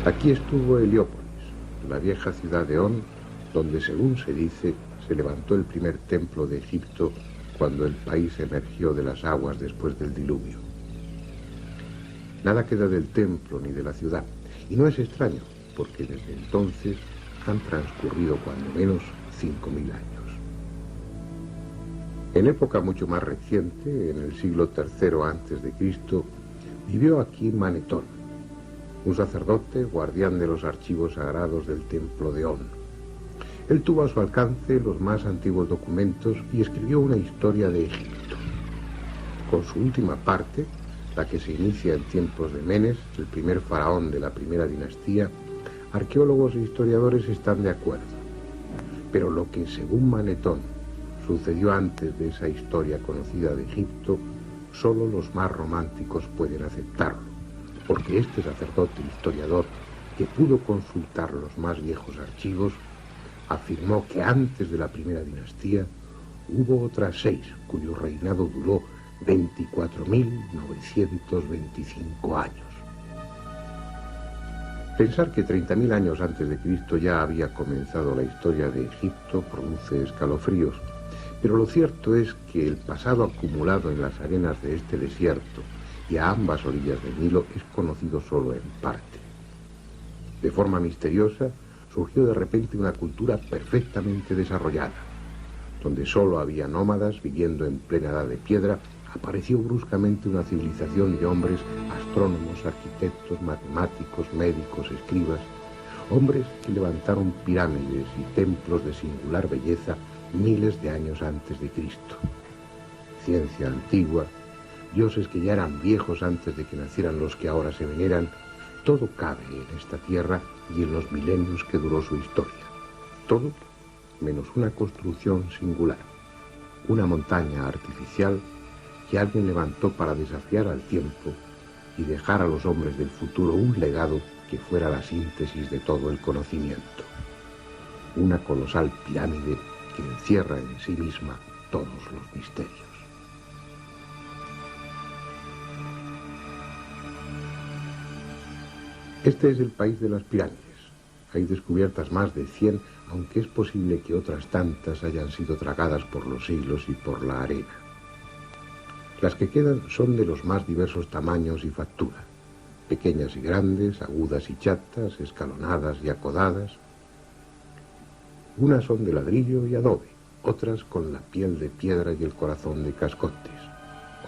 Aquí estuvo Heliópolis, la vieja ciudad de On, donde, según se dice, se levantó el primer templo de Egipto cuando el país emergió de las aguas después del diluvio. Nada queda del templo ni de la ciudad, y no es extraño, porque desde entonces han transcurrido cuando menos 5.000 años. En época mucho más reciente, en el siglo III a.C., vivió aquí Manetón, un sacerdote guardián de los archivos sagrados del templo de On. Él tuvo a su alcance los más antiguos documentos y escribió una historia de Egipto. Con su última parte, la que se inicia en tiempos de Menes, el primer faraón de la primera dinastía, arqueólogos e historiadores están de acuerdo. Pero lo que, según Manetón, sucedió antes de esa historia conocida de Egipto, solo los más románticos pueden aceptarlo, porque este sacerdote historiador, que pudo consultar los más viejos archivos, afirmó que antes de la primera dinastía hubo otras 6, cuyo reinado duró 24.925 años. Pensar que 30.000 años antes de Cristo ya había comenzado la historia de Egipto produce escalofríos, pero lo cierto es que el pasado acumulado en las arenas de este desierto y a ambas orillas del Nilo es conocido solo en parte. De forma misteriosa, surgió de repente una cultura perfectamente desarrollada. Donde solo había nómadas viviendo en plena edad de piedra, apareció bruscamente una civilización de hombres, astrónomos, arquitectos, matemáticos, médicos, escribas, hombres que levantaron pirámides y templos de singular belleza miles de años antes de Cristo. Ciencia antigua, dioses que ya eran viejos antes de que nacieran los que ahora se veneran, todo cabe en esta tierra y en los milenios que duró su historia. Todo menos una construcción singular, una montaña artificial que alguien levantó para desafiar al tiempo y dejar a los hombres del futuro un legado que fuera la síntesis de todo el conocimiento. Una colosal pirámide que encierra en sí misma todos los misterios. Este es el país de las pirámides. Hay descubiertas más de 100, aunque es posible que otras tantas hayan sido tragadas por los siglos y por la arena. Las que quedan son de los más diversos tamaños y factura, pequeñas y grandes, agudas y chatas, escalonadas y acodadas. Unas son de ladrillo y adobe, otras con la piel de piedra y el corazón de cascotes.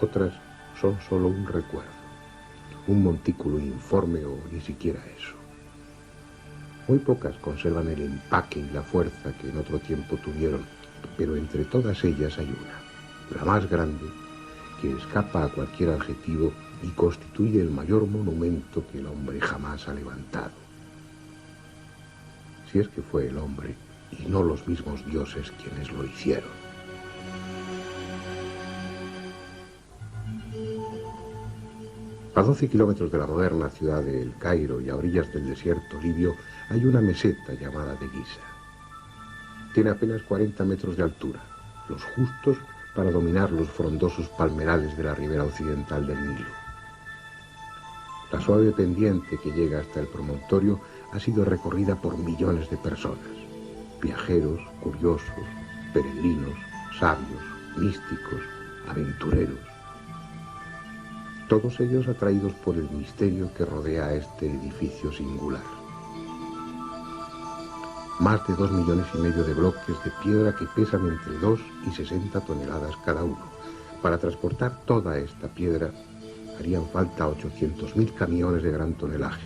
Otras son solo un recuerdo, un montículo informe o ni siquiera eso. Muy pocas conservan el empaque y la fuerza que en otro tiempo tuvieron, pero entre todas ellas hay una, la más grande, que escapa a cualquier adjetivo y constituye el mayor monumento que el hombre jamás ha levantado. Si es que fue el hombre y no los mismos dioses quienes lo hicieron. A 12 kilómetros de la moderna ciudad de El Cairo y a orillas del desierto libio hay una meseta llamada de Giza. Tiene apenas 40 metros de altura, los justos para dominar los frondosos palmerales de la ribera occidental del Nilo. La suave pendiente que llega hasta el promontorio ha sido recorrida por millones de personas, viajeros, curiosos, peregrinos, sabios, místicos, aventureros. Todos ellos atraídos por el misterio que rodea a este edificio singular. Más de 2,5 millones de bloques de piedra que pesan entre 2 y 60 toneladas cada uno. Para transportar toda esta piedra harían falta 800.000 camiones de gran tonelaje.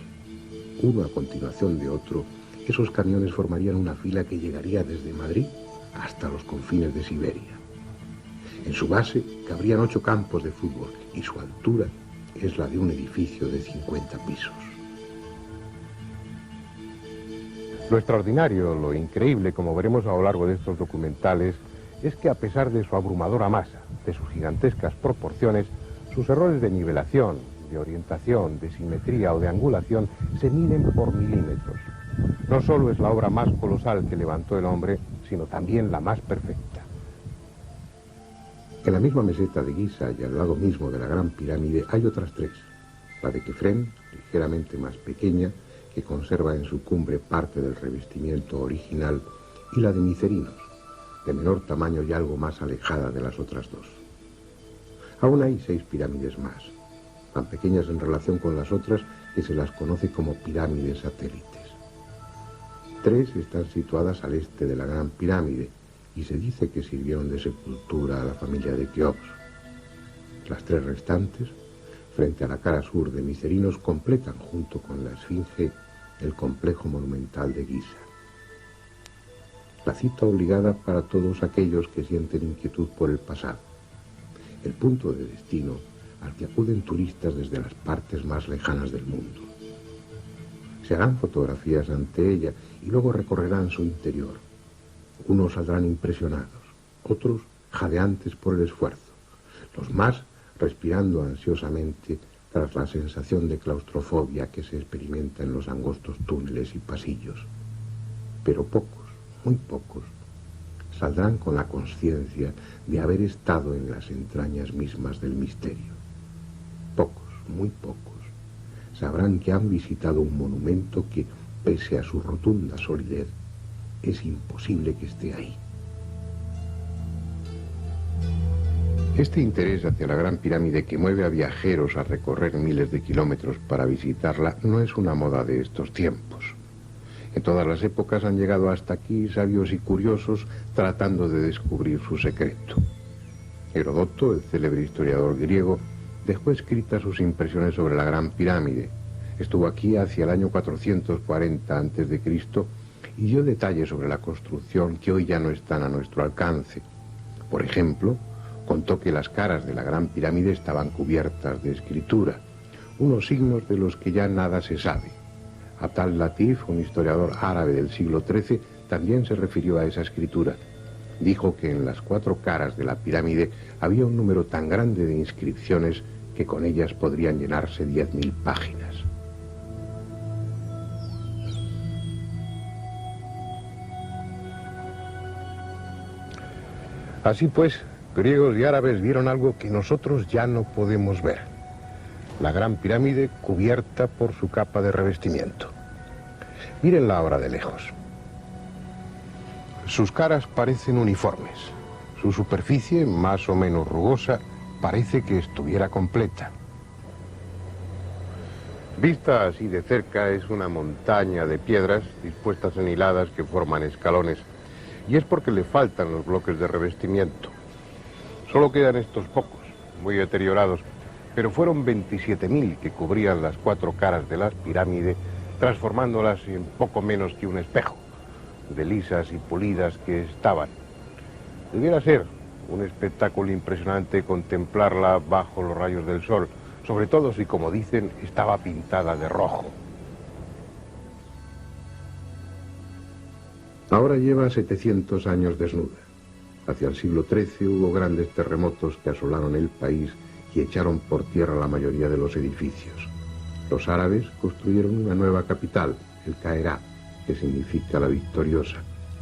Uno a continuación de otro, esos camiones formarían una fila que llegaría desde Madrid hasta los confines de Siberia. En su base cabrían 8 campos de fútbol y su altura es la de un edificio de 50 pisos. Lo extraordinario, lo increíble, como veremos a lo largo de estos documentales, es que a pesar de su abrumadora masa, de sus gigantescas proporciones, sus errores de nivelación, de orientación, de simetría o de angulación se miden por milímetros. No solo es la obra más colosal que levantó el hombre, sino también la más perfecta. En la misma meseta de Giza y al lado mismo de la Gran Pirámide hay otras 3. La de Kefren, ligeramente más pequeña, que conserva en su cumbre parte del revestimiento original, y la de Micerinos, de menor tamaño y algo más alejada de las otras dos. Aún hay 6 pirámides más, tan pequeñas en relación con las otras que se las conoce como pirámides satélites. 3 están situadas al este de la Gran Pirámide y se dice que sirvieron de sepultura a la familia de Keops. Las 3 restantes, frente a la cara sur de Micerinos, completan junto con la Esfinge el complejo monumental de Giza. La cita obligada para todos aquellos que sienten inquietud por el pasado, el punto de destino al que acuden turistas desde las partes más lejanas del mundo. Se harán fotografías ante ella y luego recorrerán su interior. Unos saldrán impresionados, otros jadeantes por el esfuerzo, los más respirando ansiosamente tras la sensación de claustrofobia que se experimenta en los angostos túneles y pasillos. Pero pocos, muy pocos, saldrán con la conciencia de haber estado en las entrañas mismas del misterio. Pocos, muy pocos, sabrán que han visitado un monumento que, pese a su rotunda solidez, es imposible que esté ahí. Este interés hacia la Gran Pirámide, que mueve a viajeros a recorrer miles de kilómetros para visitarla, no es una moda de estos tiempos. En todas las épocas han llegado hasta aquí sabios y curiosos tratando de descubrir su secreto. Heródoto, el célebre historiador griego, dejó escritas sus impresiones sobre la Gran Pirámide. Estuvo aquí hacia el año 440 a.C. y dio detalles sobre la construcción que hoy ya no están a nuestro alcance. Por ejemplo, contó que las caras de la Gran Pirámide estaban cubiertas de escritura, unos signos de los que ya nada se sabe. Atal Latif, un historiador árabe del siglo XIII, también se refirió a esa escritura. Dijo que en las 4 caras de la pirámide había un número tan grande de inscripciones que con ellas podrían llenarse 10.000 páginas. Así pues, griegos y árabes vieron algo que nosotros ya no podemos ver. La Gran Pirámide cubierta por su capa de revestimiento. Mírenla ahora de lejos. Sus caras parecen uniformes. Su superficie, más o menos rugosa, parece que estuviera completa. Vista así de cerca, es una montaña de piedras dispuestas en hiladas que forman escalones, y es porque le faltan los bloques de revestimiento. Solo quedan estos pocos, muy deteriorados, pero fueron 27.000 que cubrían las 4 caras de la pirámide, transformándolas en poco menos que un espejo, de lisas y pulidas que estaban. Debiera ser un espectáculo impresionante contemplarla bajo los rayos del sol, sobre todo si, como dicen, estaba pintada de rojo. Ahora lleva 700 años desnuda. Hacia el siglo XIII hubo grandes terremotos que asolaron el país y echaron por tierra la mayoría de los edificios. Los árabes construyeron una nueva capital, el Cairá, que significa la victoriosa,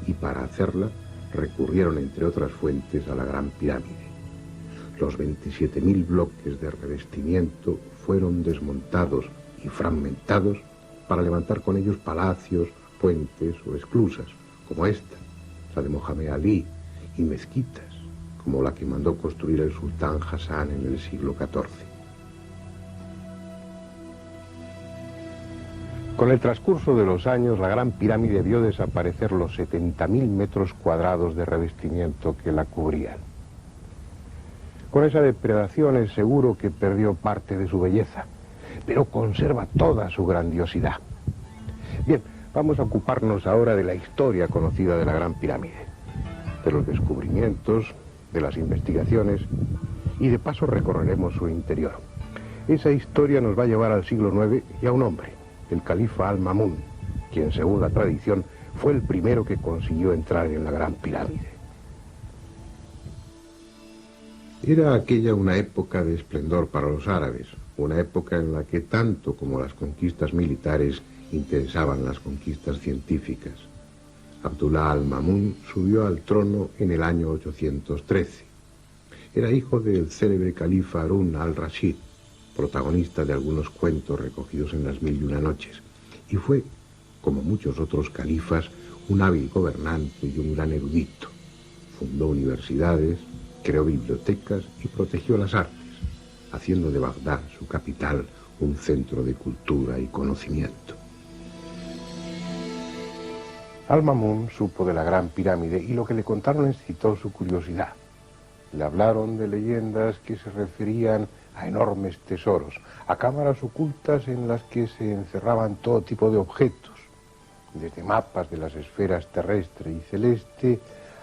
y para hacerla recurrieron, entre otras fuentes, a la Gran Pirámide. Los 27.000 bloques de revestimiento fueron desmontados y fragmentados para levantar con ellos palacios, puentes o esclusas, como esta, la de Mohamed Ali, y mezquitas, como la que mandó construir el sultán Hassan en el siglo XIV. Con el transcurso de los años, la Gran Pirámide vio desaparecer los 70.000 metros cuadrados de revestimiento que la cubrían. Con esa depredación es seguro que perdió parte de su belleza, pero conserva toda su grandiosidad. Bien, vamos a ocuparnos ahora de la historia conocida de la Gran Pirámide, de los descubrimientos, de las investigaciones, y de paso recorreremos su interior. Esa historia nos va a llevar al siglo IX y a un hombre, el califa Al-Ma'mún, quien, según la tradición, fue el primero que consiguió entrar en la Gran Pirámide. Era aquella una época de esplendor para los árabes, una época en la que tanto como las conquistas militares interesaban las conquistas científicas. Abdullah al-Ma'mún subió al trono en el año 813. Era hijo del célebre califa Harún al-Rashid, protagonista de algunos cuentos recogidos en las Mil y una Noches, y fue, como muchos otros califas, un hábil gobernante y un gran erudito. Fundó universidades, creó bibliotecas y protegió las artes, haciendo de Bagdad, su capital, un centro de cultura y conocimiento. Al-Ma'mún supo de la Gran Pirámide y lo que le contaron excitó su curiosidad. Le hablaron de leyendas que se referían a enormes tesoros, a cámaras ocultas en las que se encerraban todo tipo de objetos, desde mapas de las esferas terrestre y celeste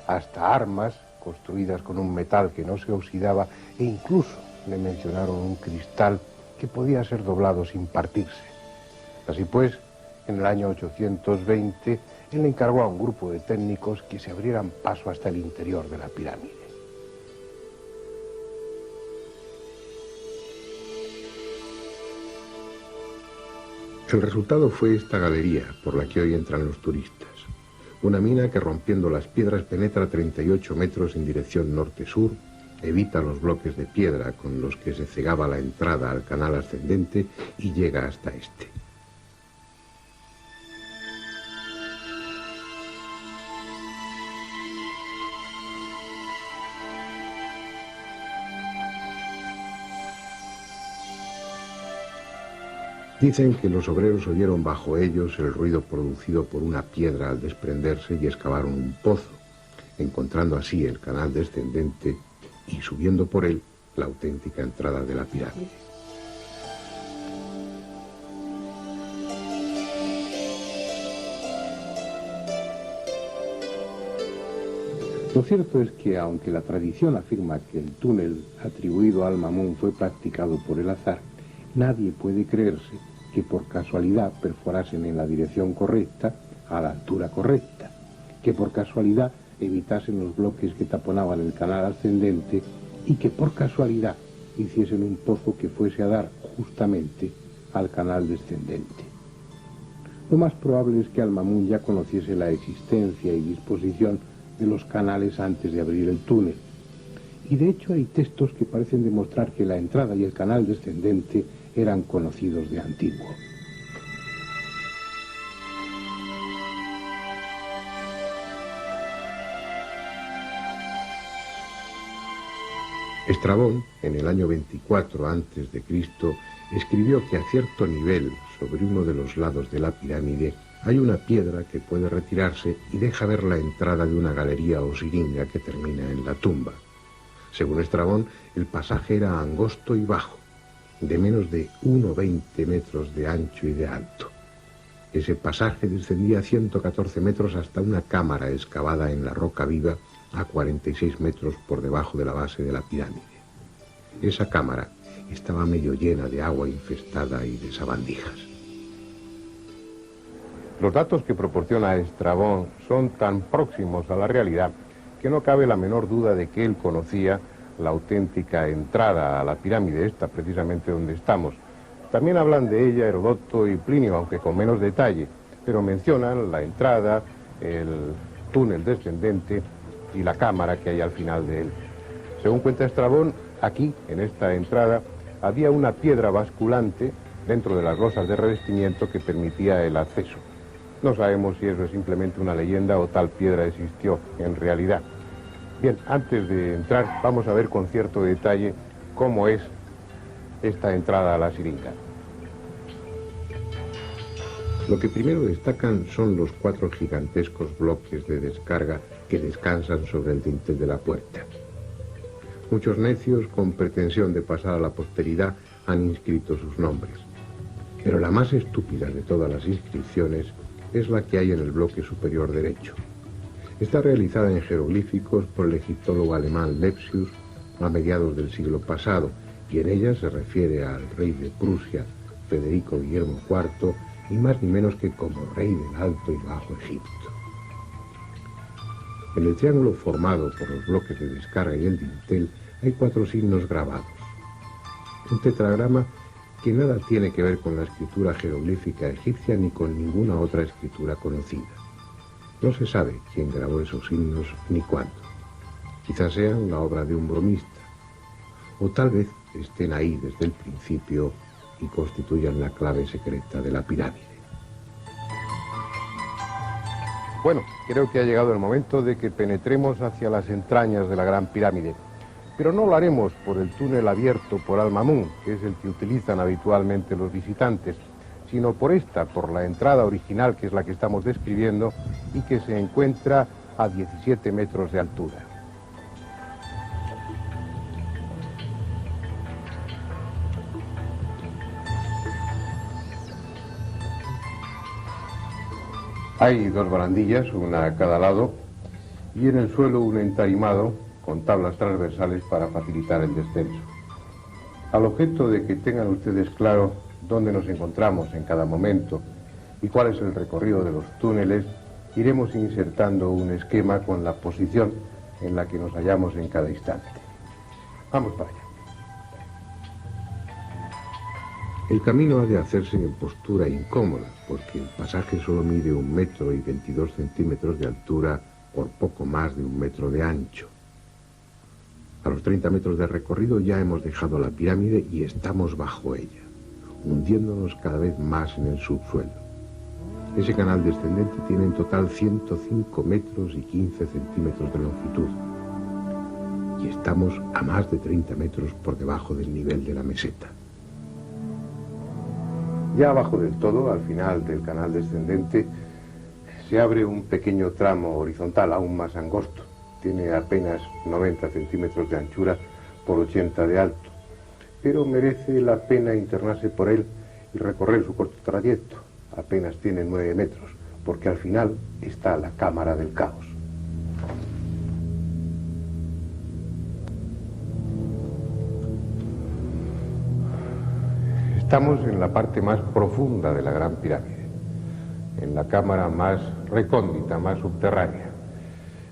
hasta armas construidas con un metal que no se oxidaba, e incluso le mencionaron un cristal que podía ser doblado sin partirse. Así pues, en el año 820, él encargó a un grupo de técnicos que se abrieran paso hasta el interior de la pirámide. El resultado fue esta galería por la que hoy entran los turistas. Una mina que, rompiendo las piedras, penetra 38 metros en dirección norte-sur, evita los bloques de piedra con los que se cegaba la entrada al canal ascendente y llega hasta este. Dicen que los obreros oyeron bajo ellos el ruido producido por una piedra al desprenderse y excavaron un pozo, encontrando así el canal descendente y subiendo por él la auténtica entrada de la pirámide. Lo cierto es que, aunque la tradición afirma que el túnel atribuido a Al-Ma'mún fue practicado por el azar, nadie puede creerse que por casualidad perforasen en la dirección correcta, a la altura correcta, que por casualidad evitasen los bloques que taponaban el canal ascendente y que por casualidad hiciesen un pozo que fuese a dar justamente al canal descendente. Lo más probable es que Al-Ma'mún ya conociese la existencia y disposición de los canales antes de abrir el túnel. Y de hecho hay textos que parecen demostrar que la entrada y el canal descendente eran conocidos de antiguo. Estrabón, en el año 24 a.C., escribió que a cierto nivel, sobre uno de los lados de la pirámide, hay una piedra que puede retirarse y deja ver la entrada de una galería o siringa que termina en la tumba. Según Estrabón, el pasaje era angosto y bajo, de menos de 1,20 metros de ancho y de alto. Ese pasaje descendía 114 metros hasta una cámara excavada en la roca viva a 46 metros por debajo de la base de la pirámide. Esa cámara estaba medio llena de agua infestada y de sabandijas. Los datos que proporciona Estrabón son tan próximos a la realidad que no cabe la menor duda de que él conocía la auténtica entrada a la pirámide, esta precisamente donde estamos. También hablan de ella Heródoto y Plinio, aunque con menos detalle, pero mencionan la entrada, el túnel descendente y la cámara que hay al final de él. Según cuenta Estrabón, aquí, en esta entrada, había una piedra basculante dentro de las losas de revestimiento que permitía el acceso. No sabemos si eso es simplemente una leyenda o tal piedra existió en realidad. Bien, antes de entrar, vamos a ver con cierto detalle cómo es esta entrada a la siringa. Lo que primero destacan son los 4 gigantescos bloques de descarga que descansan sobre el dintel de la puerta. Muchos necios, con pretensión de pasar a la posteridad, han inscrito sus nombres. Pero la más estúpida de todas las inscripciones es la que hay en el bloque superior derecho. Está realizada en jeroglíficos por el egiptólogo alemán Lepsius a mediados del siglo pasado, y en ella se refiere al rey de Prusia, Federico Guillermo IV, y más ni menos que como rey del Alto y Bajo Egipto. En el triángulo formado por los bloques de descarga y el dintel hay 4 signos grabados. Un tetragrama que nada tiene que ver con la escritura jeroglífica egipcia ni con ninguna otra escritura conocida. No se sabe quién grabó esos signos ni cuándo. Quizás sean la obra de un bromista, o tal vez estén ahí desde el principio y constituyan la clave secreta de la pirámide. Bueno, creo que ha llegado el momento de que penetremos hacia las entrañas de la Gran Pirámide. Pero no lo haremos por el túnel abierto por Al-Mamun, que es el que utilizan habitualmente los visitantes, sino por la entrada original, que es la que estamos describiendo y que se encuentra a 17 metros de altura. Hay dos barandillas, una a cada lado, y en el suelo un entarimado con tablas transversales para facilitar el descenso. Al objeto de que tengan ustedes claro dónde nos encontramos en cada momento y cuál es el recorrido de los túneles, iremos insertando un esquema con la posición en la que nos hallamos en cada instante. Vamos para allá. El camino ha de hacerse en postura incómoda, porque el pasaje solo mide 1,22 metros de altura por poco más de 1 metro de ancho. A los 30 metros de recorrido ya hemos dejado la pirámide y estamos bajo ella, hundiéndonos cada vez más en el subsuelo. Ese canal descendente tiene en total 105 metros y 15 centímetros de longitud. Y estamos a más de 30 metros por debajo del nivel de la meseta. Ya abajo del todo, al final del canal descendente, se abre un pequeño tramo horizontal aún más angosto. Tiene apenas 90 centímetros de anchura por 80 de alto, pero merece la pena internarse por él y recorrer su corto trayecto. Apenas tiene 9 metros, porque al final está la cámara del caos. Estamos en la parte más profunda de la Gran Pirámide, en la cámara más recóndita, más subterránea.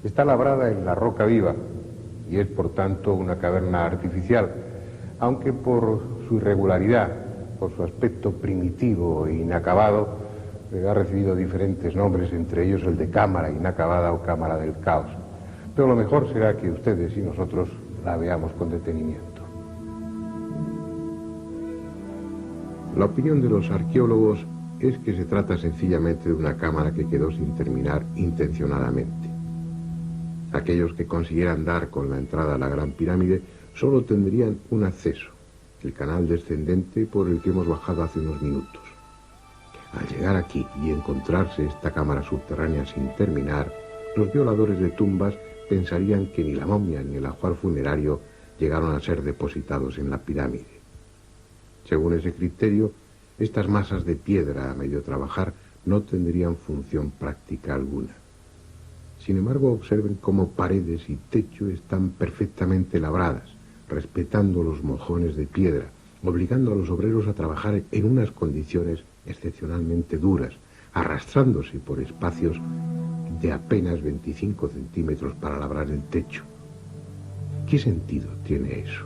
Está labrada en la roca viva y es por tanto una caverna artificial, aunque por su irregularidad, por su aspecto primitivo e inacabado, ha recibido diferentes nombres, entre ellos el de cámara inacabada o cámara del caos. Pero lo mejor será que ustedes y nosotros la veamos con detenimiento. La opinión de los arqueólogos es que se trata sencillamente de una cámara que quedó sin terminar intencionadamente. Aquellos que consiguieran dar con la entrada a la Gran Pirámide solo tendrían un acceso, el canal descendente por el que hemos bajado hace unos minutos. Al llegar aquí y encontrarse esta cámara subterránea sin terminar, los violadores de tumbas pensarían que ni la momia ni el ajuar funerario llegaron a ser depositados en la pirámide. Según ese criterio, estas masas de piedra a medio trabajar no tendrían función práctica alguna. Sin embargo, observen cómo paredes y techo están perfectamente labradas, respetando los mojones de piedra, obligando a los obreros a trabajar en unas condiciones excepcionalmente duras, arrastrándose por espacios de apenas 25 centímetros para labrar el techo. ¿Qué sentido tiene eso?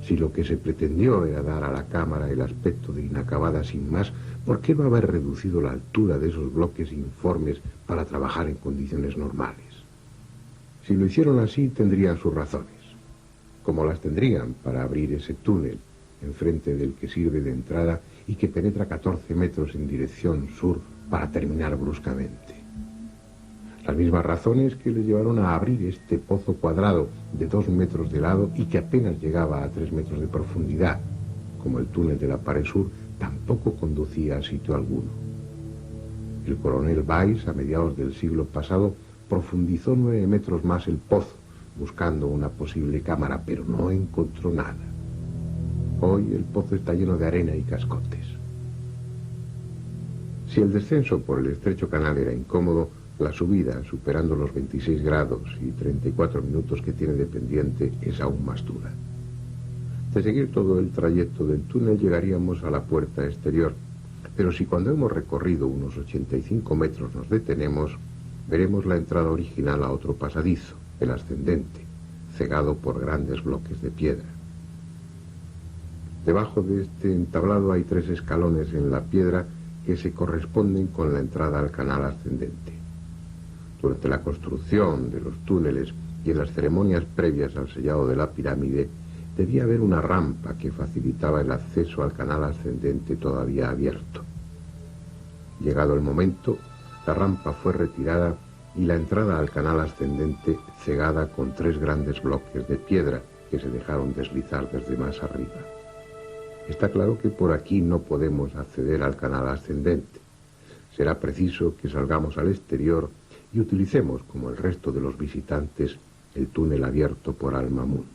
Si lo que se pretendió era dar a la cámara el aspecto de inacabada sin más, ¿por qué no haber reducido la altura de esos bloques informes para trabajar en condiciones normales? Si lo hicieron así, tendrían sus razones, como las tendrían para abrir ese túnel enfrente del que sirve de entrada y que penetra 14 metros en dirección sur para terminar bruscamente. Las mismas razones que les llevaron a abrir este pozo cuadrado de 2 metros de lado y que apenas llegaba a 3 metros de profundidad, como el túnel de la pared sur, tampoco conducía a sitio alguno. El coronel Weiss, a mediados del siglo pasado, profundizó 9 metros más el pozo, buscando una posible cámara, pero no encontró nada. Hoy el pozo está lleno de arena y cascotes. Si el descenso por el estrecho canal era incómodo, la subida, superando los 26 grados y 34 minutos que tiene de pendiente, es aún más dura. De seguir todo el trayecto del túnel llegaríamos a la puerta exterior, pero si cuando hemos recorrido unos 85 metros nos detenemos, veremos la entrada original a otro pasadizo, el ascendente, cegado por grandes bloques de piedra. Debajo de este entablado hay 3 escalones en la piedra que se corresponden con la entrada al canal ascendente. Durante la construcción de los túneles y en las ceremonias previas al sellado de la pirámide, debía haber una rampa que facilitaba el acceso al canal ascendente todavía abierto. Llegado el momento, la rampa fue retirada y la entrada al canal ascendente cegada con 3 grandes bloques de piedra que se dejaron deslizar desde más arriba. Está claro que por aquí no podemos acceder al canal ascendente. Será preciso que salgamos al exterior y utilicemos, como el resto de los visitantes, el túnel abierto por Al-Mamun.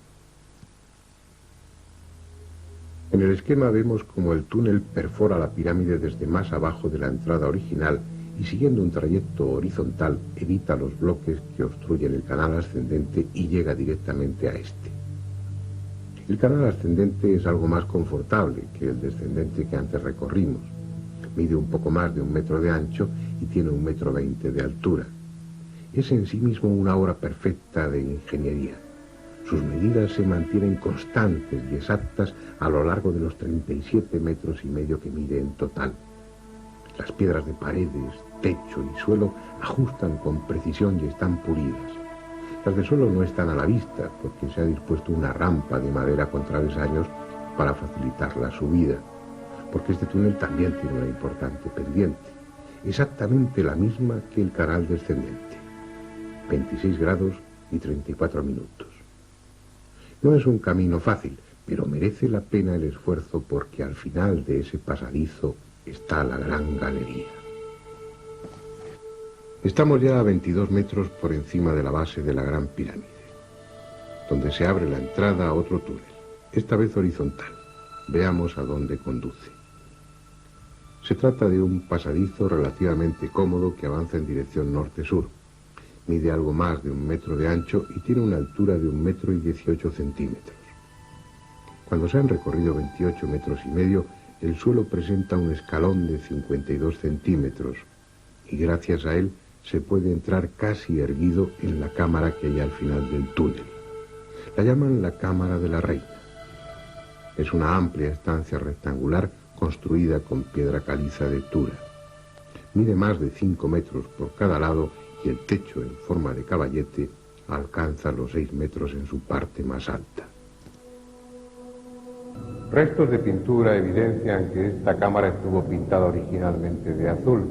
En el esquema vemos como el túnel perfora la pirámide desde más abajo de la entrada original y, siguiendo un trayecto horizontal, evita los bloques que obstruyen el canal ascendente y llega directamente a este. El canal ascendente es algo más confortable que el descendente que antes recorrimos. Mide un poco más de 1 metro de ancho y tiene 1,20 m de altura. Es en sí mismo una obra perfecta de ingeniería. Sus medidas se mantienen constantes y exactas a lo largo de los 37,5 metros que mide en total. Las piedras de paredes, techo y suelo ajustan con precisión y están pulidas. Las de suelo no están a la vista porque se ha dispuesto una rampa de madera con travesaños para facilitar la subida, porque este túnel también tiene una importante pendiente, exactamente la misma que el canal descendente, 26 grados y 34 minutos. No es un camino fácil, pero merece la pena el esfuerzo porque al final de ese pasadizo está la gran galería. Estamos ya a 22 metros por encima de la base de la Gran Pirámide, donde se abre la entrada a otro túnel, esta vez horizontal. Veamos a dónde conduce. Se trata de un pasadizo relativamente cómodo que avanza en dirección norte-sur. Mide algo más de 1 metro de ancho y tiene una altura de 1,18 m. Cuando se han recorrido 28,5 metros, el suelo presenta un escalón de 52 centímetros y gracias a él se puede entrar casi erguido en la cámara que hay al final del túnel. La llaman la Cámara de la Reina. Es una amplia estancia rectangular construida con piedra caliza de Tura. Mide más de 5 metros por cada lado y el techo en forma de caballete alcanza los 6 metros en su parte más alta. Restos de pintura evidencian que esta cámara estuvo pintada originalmente de azul.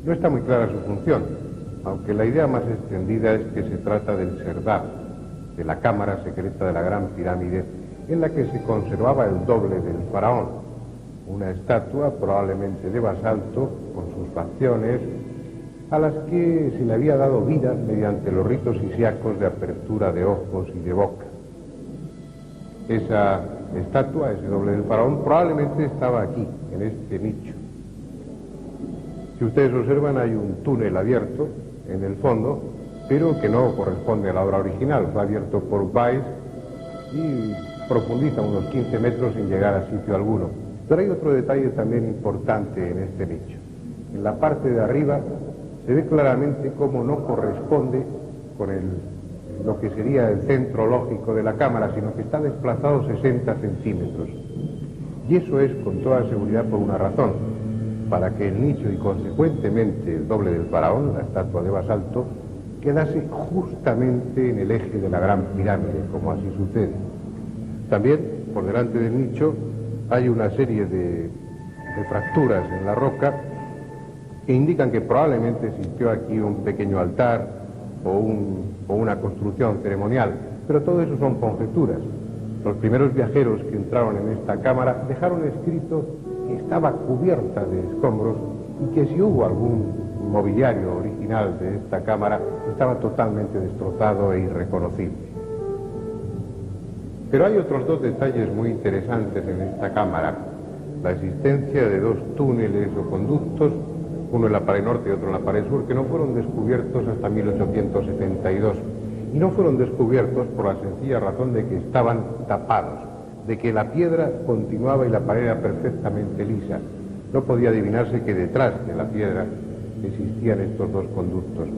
No está muy clara su función, aunque la idea más extendida es que se trata del serdab, de la cámara secreta de la Gran Pirámide, en la que se conservaba el doble del faraón, una estatua probablemente de basalto, con sus facciones, a las que se le había dado vida mediante los ritos isíacos de apertura de ojos y de boca. Esa estatua, ese doble del faraón, probablemente estaba aquí, en este nicho. Si ustedes observan, hay un túnel abierto en el fondo, pero que no corresponde a la obra original. Fue abierto por Weiss y profundiza unos 15 metros sin llegar a sitio alguno. Pero hay otro detalle también importante en este nicho. En la parte de arriba se ve claramente cómo no corresponde con lo que sería el centro lógico de la cámara, sino que está desplazado 60 centímetros. Y eso es con toda seguridad por una razón: para que el nicho y consecuentemente el doble del faraón, la estatua de basalto, quedase justamente en el eje de la Gran Pirámide, como así sucede. También, por delante del nicho, hay una serie de fracturas en la roca que indican que probablemente existió aquí un pequeño altar o una construcción ceremonial, pero todo eso son conjeturas. Los primeros viajeros que entraron en esta cámara dejaron escrito que estaba cubierta de escombros y que si hubo algún mobiliario original de esta cámara estaba totalmente destrozado e irreconocible. Pero hay otros 2 detalles muy interesantes en esta cámara: la existencia de 2 túneles o conductos, uno en la pared norte y otro en la pared sur, que no fueron descubiertos hasta 1872. Y no fueron descubiertos por la sencilla razón de que estaban tapados, de que la piedra continuaba y la pared era perfectamente lisa. No podía adivinarse que detrás de la piedra existían estos 2 conductos.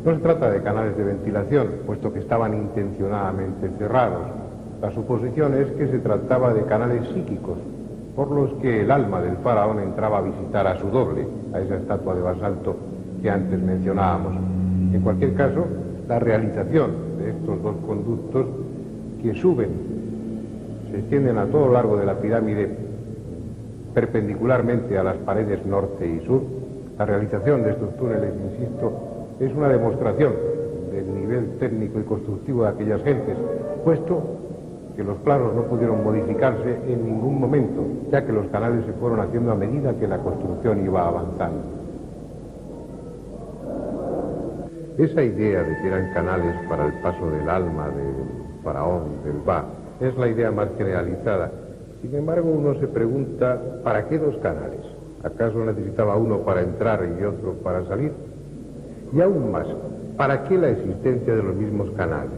No se trata de canales de ventilación, puesto que estaban intencionadamente cerrados. La suposición es que se trataba de canales psíquicos, por los que el alma del faraón entraba a visitar a su doble, a esa estatua de basalto que antes mencionábamos. En cualquier caso, la realización de estos 2 conductos que suben, se extienden a todo lo largo de la pirámide perpendicularmente a las paredes norte y sur, La realización de estos túneles, insisto, es una demostración del nivel técnico y constructivo de aquellas gentes, puesto que los planos no pudieron modificarse en ningún momento, ya que los canales se fueron haciendo a medida que la construcción iba avanzando. Esa idea de que eran canales para el paso del alma del faraón, del Ba, es la idea más generalizada. Sin embargo, uno se pregunta, ¿para qué dos canales? ¿Acaso necesitaba uno para entrar y otro para salir? Y aún más, ¿para qué la existencia de los mismos canales?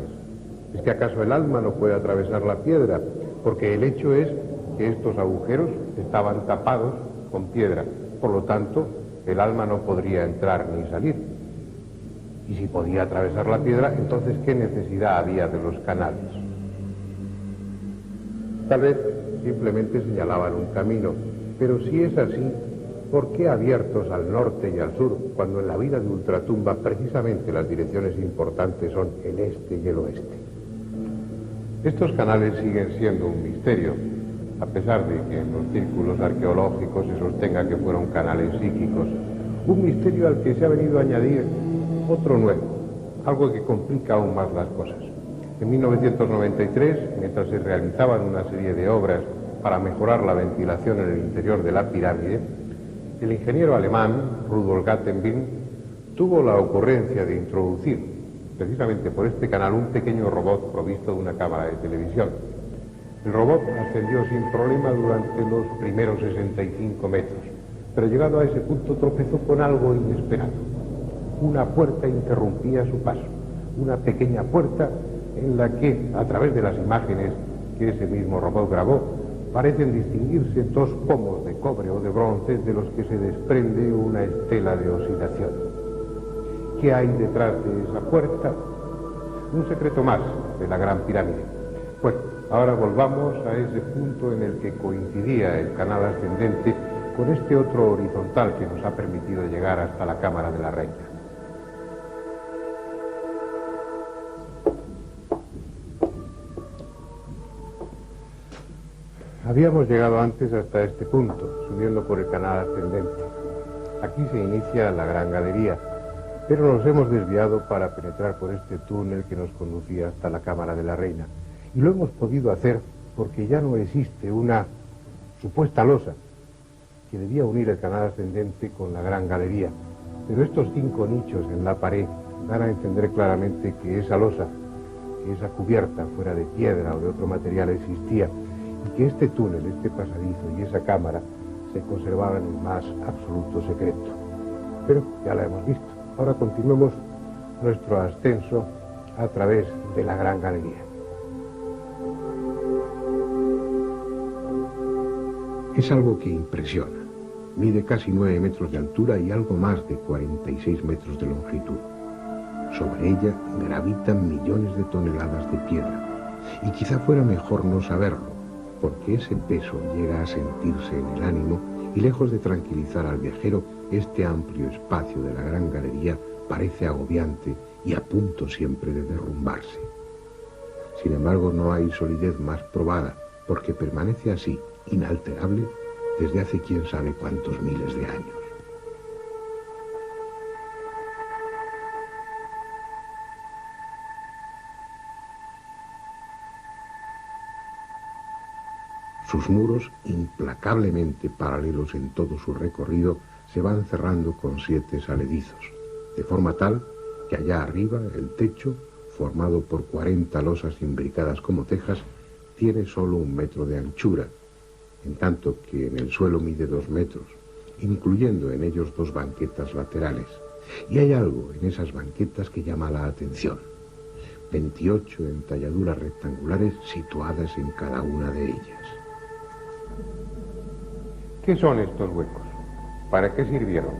¿Es que acaso el alma no puede atravesar la piedra? Porque el hecho es que estos agujeros estaban tapados con piedra. Por lo tanto, el alma no podría entrar ni salir. Y si podía atravesar la piedra, entonces ¿qué necesidad había de los canales? Tal vez simplemente señalaban un camino, pero si es así, ¿por qué abiertos al norte y al sur, cuando en la vida de ultratumba precisamente las direcciones importantes son el este y el oeste? Estos canales siguen siendo un misterio, a pesar de que en los círculos arqueológicos se sostenga que fueron canales psíquicos. Un misterio al que se ha venido a añadir otro nuevo, algo que complica aún más las cosas. En 1993, mientras se realizaban una serie de obras para mejorar la ventilación en el interior de la pirámide, el ingeniero alemán Rudolf Gattenbin tuvo la ocurrencia de introducir precisamente por este canal un pequeño robot provisto de una cámara de televisión. El robot ascendió sin problema durante los primeros 65 metros, pero llegado a ese punto tropezó con algo inesperado. Una puerta interrumpía su paso, una pequeña puerta en la que, a través de las imágenes que ese mismo robot grabó, parecen distinguirse dos pomos de cobre o de bronce de los que se desprende una estela de oxidación. ¿Qué hay detrás de esa puerta? Un secreto más de la Gran Pirámide. Bueno, ahora volvamos a ese punto en el que coincidía el canal ascendente con este otro horizontal que nos ha permitido llegar hasta la Cámara de la Reina. Habíamos llegado antes hasta este punto, subiendo por el canal ascendente. Aquí se inicia la gran galería, pero nos hemos desviado para penetrar por este túnel que nos conducía hasta la Cámara de la Reina. Y lo hemos podido hacer porque ya no existe una supuesta losa que debía unir el canal ascendente con la gran galería. Pero estos 5 nichos en la pared dan a entender claramente que esa losa, que esa cubierta fuera de piedra o de otro material existía, y que este túnel, este pasadizo y esa cámara se conservaban en el más absoluto secreto. Pero ya la hemos visto. Ahora continuemos nuestro ascenso a través de la gran galería. Es algo que impresiona. Mide casi 9 metros de altura y algo más de 46 metros de longitud. Sobre ella gravitan millones de toneladas de piedra. Y quizá fuera mejor no saberlo, porque ese peso llega a sentirse en el ánimo y lejos de tranquilizar al viajero, este amplio espacio de la gran galería parece agobiante y a punto siempre de derrumbarse. Sin embargo, no hay solidez más probada, porque permanece así, inalterable, desde hace quién sabe cuántos miles de años. Sus muros, implacablemente paralelos en todo su recorrido, se van cerrando con 7 saledizos, de forma tal que allá arriba el techo, formado por 40 losas imbricadas como tejas, tiene solo 1 metro de anchura, en tanto que en el suelo mide 2 metros, incluyendo en ellos 2 banquetas laterales. Y hay algo en esas banquetas que llama la atención: 28 entalladuras rectangulares situadas en cada una de ellas. ¿Qué son estos huecos? ¿Para qué sirvieron?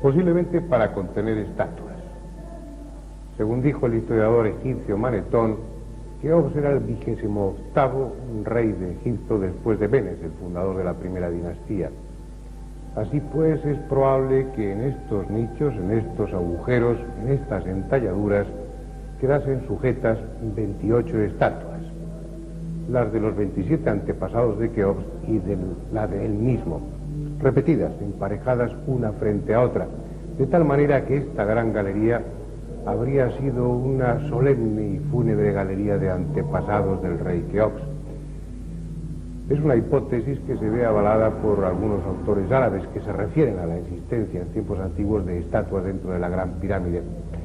Posiblemente para contener estatuas. Según dijo el historiador egipcio Manetón, Keops era el 28º rey de Egipto después de Menes, el fundador de la primera dinastía. Así pues, es probable que en estos nichos, en estos agujeros, en estas entalladuras, quedasen sujetas 28 estatuas, las de los 27 antepasados de Keops y la de él mismo. repetidas, emparejadas una frente a otra, de tal manera que esta gran galería habría sido una solemne y fúnebre galería de antepasados del rey Keops. Es una hipótesis que se ve avalada por algunos autores árabes que se refieren a la existencia en tiempos antiguos de estatuas dentro de la Gran Pirámide.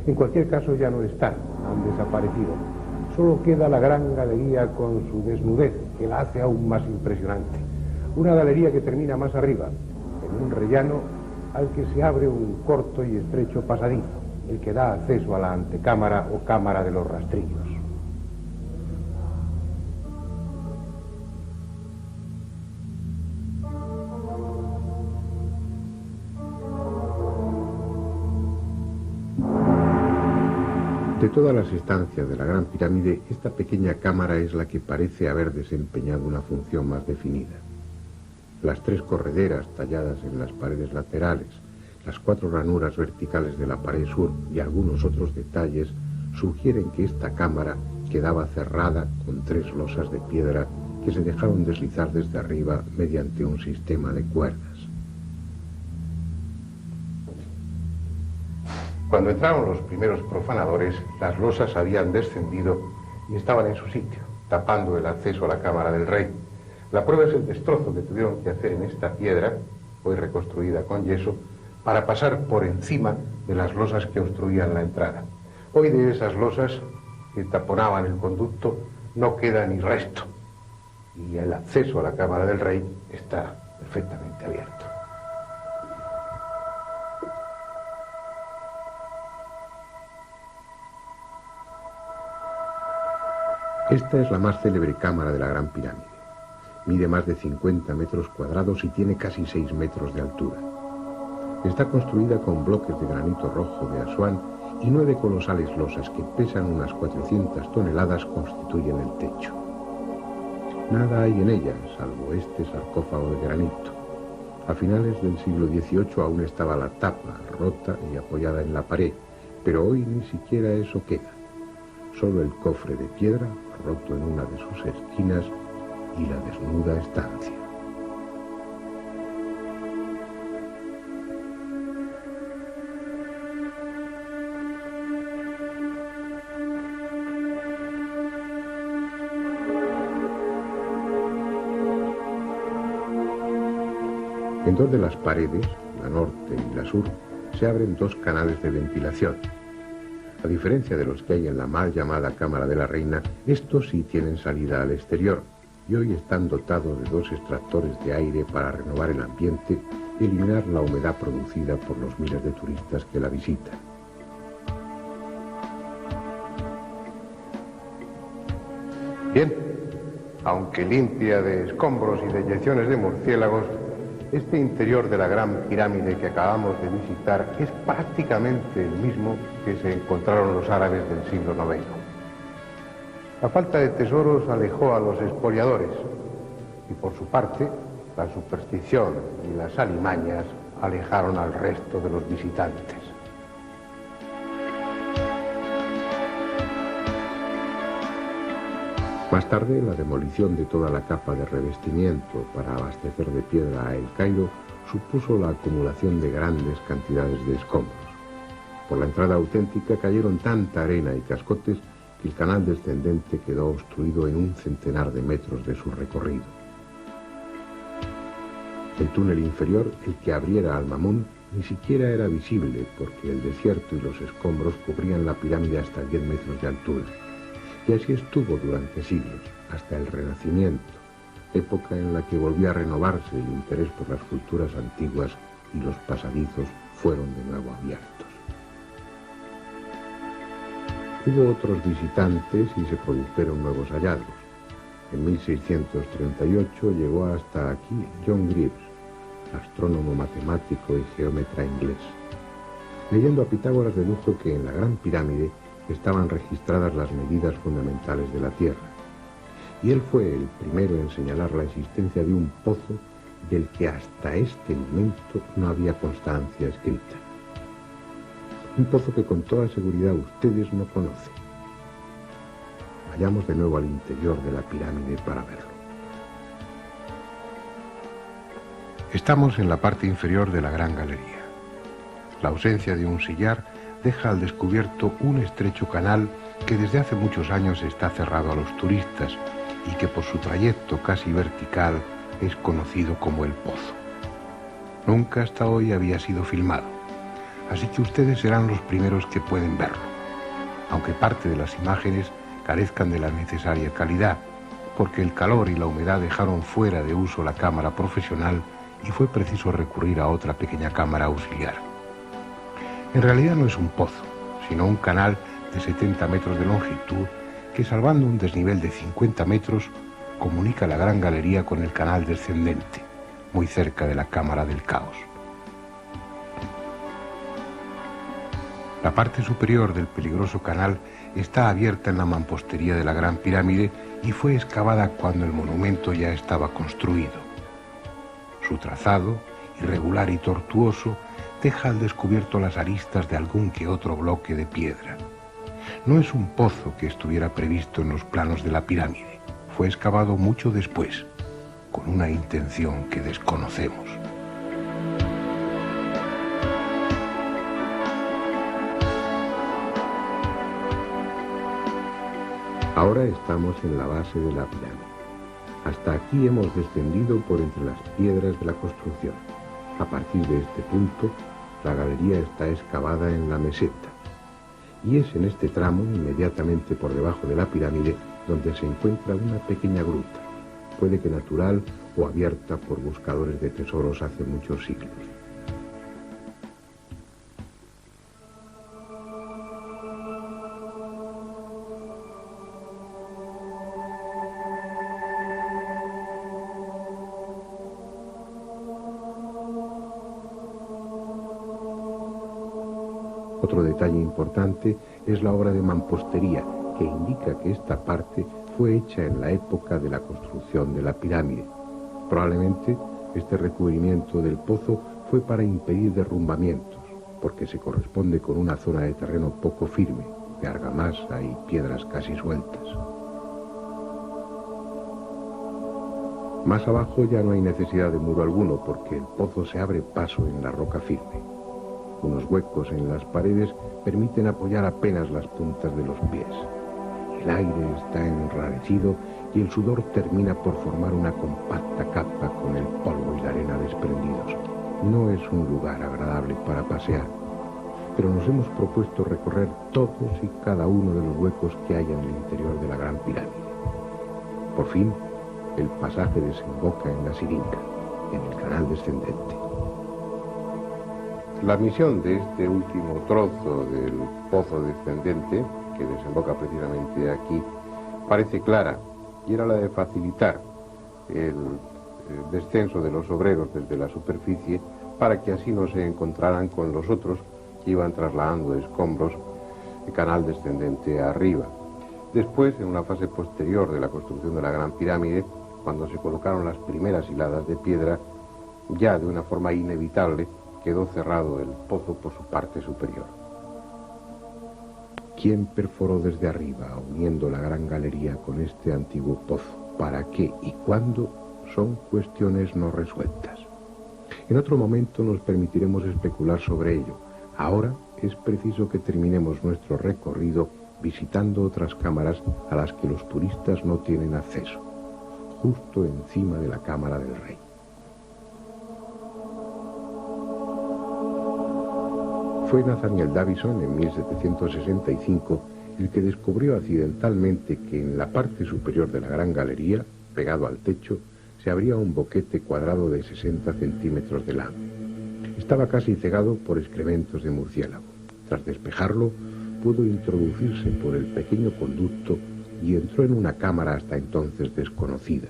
En cualquier caso ya no están, han desaparecido. Solo queda la gran galería con su desnudez, que la hace aún más impresionante. Una galería que termina más arriba, en un rellano al que se abre un corto y estrecho pasadizo, el que da acceso a la antecámara o cámara de los rastrillos. De todas las estancias de la Gran Pirámide, esta pequeña cámara es la que parece haber desempeñado una función más definida. Las 3 correderas talladas en las paredes laterales, las 4 ranuras verticales de la pared sur y algunos otros detalles sugieren que esta cámara quedaba cerrada con 3 losas de piedra que se dejaron deslizar desde arriba mediante un sistema de cuerdas. Cuando entraron los primeros profanadores, las losas habían descendido y estaban en su sitio, tapando el acceso a la cámara del rey. La prueba es el destrozo que tuvieron que hacer en esta piedra, hoy reconstruida con yeso, para pasar por encima de las losas que obstruían la entrada. Hoy de esas losas que taponaban el conducto no queda ni resto, y el acceso a la cámara del rey está perfectamente abierto. Esta es la más célebre cámara de la Gran Pirámide. Mide más de 50 metros cuadrados y tiene casi 6 metros de altura. Está construida con bloques de granito rojo de Asuán y 9 colosales losas que pesan unas 400 toneladas constituyen el techo. Nada hay en ella, salvo este sarcófago de granito. A finales del siglo XVIII aún estaba la tapa rota y apoyada en la pared, pero hoy ni siquiera eso queda. Solo el cofre de piedra, roto en una de sus esquinas, y la desnuda estancia. En 2 de las paredes, la norte y la sur, se abren 2 canales de ventilación. A diferencia de los que hay en la mal llamada Cámara de la Reina, estos sí tienen salida al exterior y hoy están dotados de 2 extractores de aire para renovar el ambiente y eliminar la humedad producida por los miles de turistas que la visitan. Bien, aunque limpia de escombros y de eyecciones de murciélagos, este interior de la Gran Pirámide que acabamos de visitar es prácticamente el mismo que se encontraron los árabes del siglo IX. La falta de tesoros alejó a los expoliadores y por su parte la superstición y las alimañas alejaron al resto de los visitantes. Más tarde, la demolición de toda la capa de revestimiento para abastecer de piedra a El Cairo supuso la acumulación de grandes cantidades de escombros. Por la entrada auténtica cayeron tanta arena y cascotes que el canal descendente quedó obstruido en un centenar de metros de su recorrido. El túnel inferior, el que abriera al Mamún, ni siquiera era visible porque el desierto y los escombros cubrían la pirámide hasta 10 metros de altura. Y así estuvo durante siglos, hasta el Renacimiento, época en la que volvió a renovarse el interés por las culturas antiguas y los pasadizos fueron de nuevo abiertos. Hubo otros visitantes y se produjeron nuevos hallazgos. En 1638 llegó hasta aquí John Greaves, astrónomo matemático y geómetra inglés. Leyendo a Pitágoras dedujo que en la Gran Pirámide estaban registradas las medidas fundamentales de la Tierra. Y él fue el primero en señalar la existencia de un pozo del que hasta este momento no había constancia escrita. Un pozo que con toda seguridad ustedes no conocen. Vayamos de nuevo al interior de la pirámide para verlo. Estamos en la parte inferior de la Gran Galería. La ausencia de un sillar deja al descubierto un estrecho canal que desde hace muchos años está cerrado a los turistas y que por su trayecto casi vertical es conocido como el Pozo. Nunca hasta hoy había sido filmado, así que ustedes serán los primeros que pueden verlo, aunque parte de las imágenes carezcan de la necesaria calidad, porque el calor y la humedad dejaron fuera de uso la cámara profesional y fue preciso recurrir a otra pequeña cámara auxiliar. En realidad no es un pozo, sino un canal de 70 metros de longitud que, salvando un desnivel de 50 metros, comunica la Gran Galería con el canal descendente, muy cerca de la Cámara del Caos. La parte superior del peligroso canal está abierta en la mampostería de la Gran Pirámide y fue excavada cuando el monumento ya estaba construido. Su trazado, irregular y tortuoso, deja al descubierto las aristas de algún que otro bloque de piedra. No es un pozo que estuviera previsto en los planos de la pirámide. Fue excavado mucho después, con una intención que desconocemos. Ahora estamos en la base de la pirámide. Hasta aquí hemos descendido por entre las piedras de la construcción. A partir de este punto, la galería está excavada en la meseta. Y es en este tramo, inmediatamente por debajo de la pirámide, donde se encuentra una pequeña gruta, puede que natural o abierta por buscadores de tesoros hace muchos siglos. Otro detalle importante es la obra de mampostería, que indica que esta parte fue hecha en la época de la construcción de la pirámide. Probablemente este recubrimiento del pozo fue para impedir derrumbamientos, porque se corresponde con una zona de terreno poco firme, de argamasa y piedras casi sueltas. Más abajo ya no hay necesidad de muro alguno, porque el pozo se abre paso en la roca firme. Unos huecos en las paredes permiten apoyar apenas las puntas de los pies. El aire está enrarecido y el sudor termina por formar una compacta capa con el polvo y la arena desprendidos. No es un lugar agradable para pasear, pero nos hemos propuesto recorrer todos y cada uno de los huecos que hay en el interior de la Gran Pirámide. Por fin, el pasaje desemboca en la Siringa, en el canal descendente. La misión de este último trozo del pozo descendente, que desemboca precisamente aquí, parece clara, y era la de facilitar el descenso de los obreros desde la superficie para que así no se encontraran con los otros que iban trasladando escombros de canal descendente arriba. Después, en una fase posterior de la construcción de la Gran Pirámide, cuando se colocaron las primeras hiladas de piedra, ya de una forma inevitable quedó cerrado el pozo por su parte superior. ¿Quién perforó desde arriba, uniendo la Gran Galería con este antiguo pozo? ¿Para qué y cuándo? Son cuestiones no resueltas. En otro momento nos permitiremos especular sobre ello. Ahora es preciso que terminemos nuestro recorrido visitando otras cámaras a las que los turistas no tienen acceso, justo encima de la Cámara del Rey. Fue Nathaniel Davison en 1765 el que descubrió accidentalmente que en la parte superior de la Gran Galería, pegado al techo, se abría un boquete cuadrado de 60 centímetros de lado. Estaba casi cegado por excrementos de murciélago. Tras despejarlo, pudo introducirse por el pequeño conducto y entró en una cámara hasta entonces desconocida.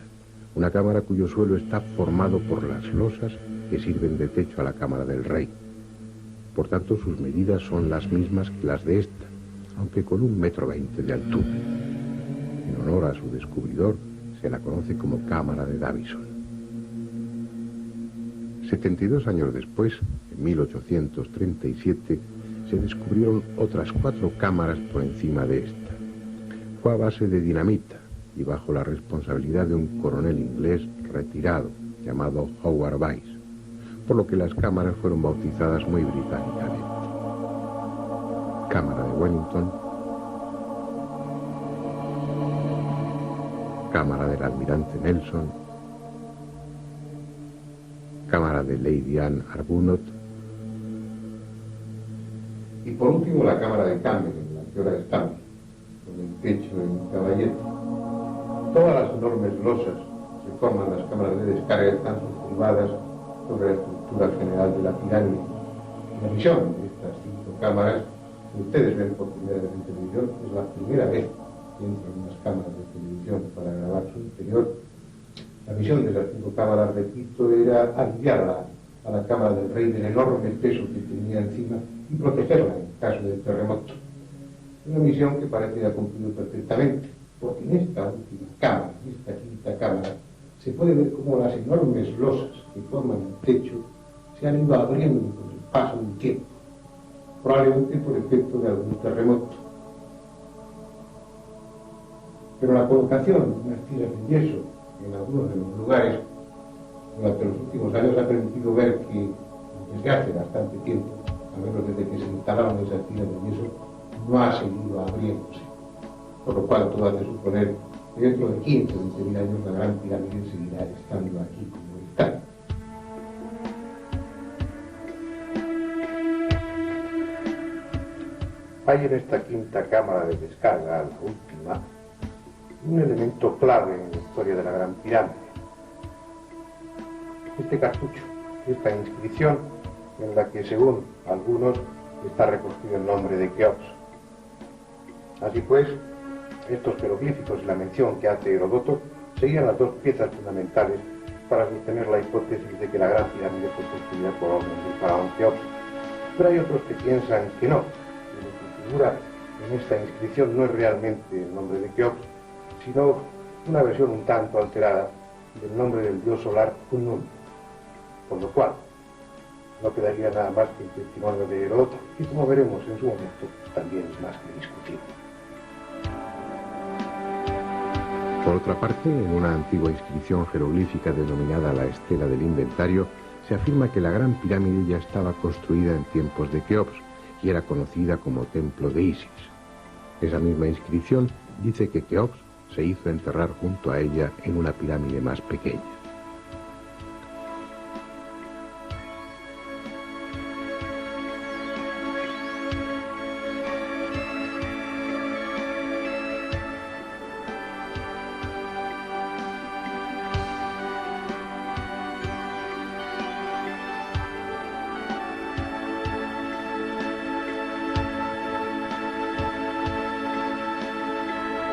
Una cámara cuyo suelo está formado por las losas que sirven de techo a la Cámara del Rey. Por tanto, sus medidas son las mismas que las de esta, aunque con 1,20 m de altura. En honor a su descubridor, se la conoce como Cámara de Davison. 72 años después, en 1837, se descubrieron otras 4 cámaras por encima de esta. Fue a base de dinamita y bajo la responsabilidad de un coronel inglés retirado llamado Howard Weiss. por lo que las cámaras fueron bautizadas muy británicamente. Cámara de Wellington, Cámara del Almirante Nelson, Cámara de Lady Anne Arbuthnot y por último la Cámara de Camden, en la que ahora estamos, con el techo en caballete. Todas las enormes losas que forman las cámaras de descarga están suscribadas sobre la estructura general de la pirámide. La visión de estas 5 cámaras, que ustedes ven por primera vez en televisión, es la primera vez que entran unas cámaras de televisión para grabar su interior. La misión de las 5 cámaras, repito, era aliviar a la cámara del rey del enorme peso que tenía encima y protegerla en caso de terremoto. Una misión que parece que ha cumplido perfectamente, porque en esta última cámara, en esta 5ª cámara, se puede ver cómo las enormes losas que forman el techo se han ido abriendo con el paso del tiempo, probablemente por efecto de algún terremoto. Pero la colocación de unas tiras de yeso en algunos de los lugares durante los últimos años ha permitido ver que desde hace bastante tiempo, al menos desde que se instalaron esas tiras de yeso, no ha seguido abriéndose, por lo cual todo hace suponer que dentro de 15 o 20.000 años la Gran Pirámide seguirá estando aquí como está. Hay en esta 5ª cámara de descarga, la última, un elemento clave en la historia de la Gran Pirámide. Este cartucho, esta inscripción, en la que según algunos está recogido el nombre de Keops. Así pues, estos jeroglíficos y la mención que hace Heródoto serían las 2 piezas fundamentales para sostener la hipótesis de que la Gran Pirámide fue construida por orden del faraón Keops. Pero hay otros que piensan que no, que lo que figura en esta inscripción no es realmente el nombre de Keops, sino una versión un tanto alterada del nombre del dios solar Khnum, por lo cual no quedaría nada más que el testimonio de Heródoto, y como veremos en su momento, también es más que discutible. Por otra parte, en una antigua inscripción jeroglífica denominada la Estela del Inventario, se afirma que la Gran Pirámide ya estaba construida en tiempos de Keops y era conocida como Templo de Isis. Esa misma inscripción dice que Keops se hizo enterrar junto a ella en una pirámide más pequeña.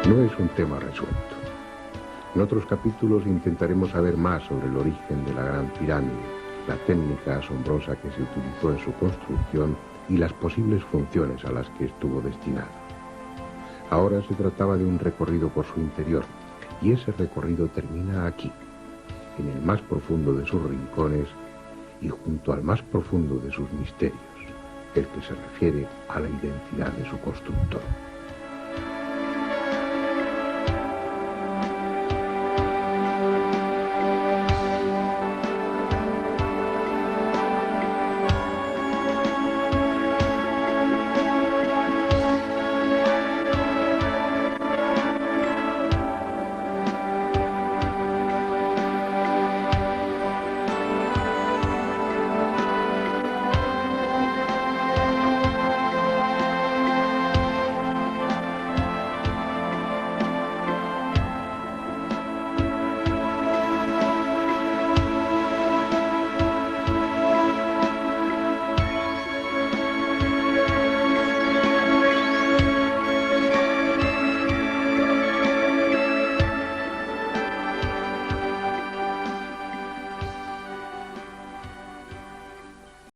No es un tema resuelto. En otros capítulos intentaremos saber más sobre el origen de la Gran Pirámide, la técnica asombrosa que se utilizó en su construcción y las posibles funciones a las que estuvo destinada. Ahora se trataba de un recorrido por su interior, y ese recorrido termina aquí, en el más profundo de sus rincones y junto al más profundo de sus misterios, el que se refiere a la identidad de su constructor.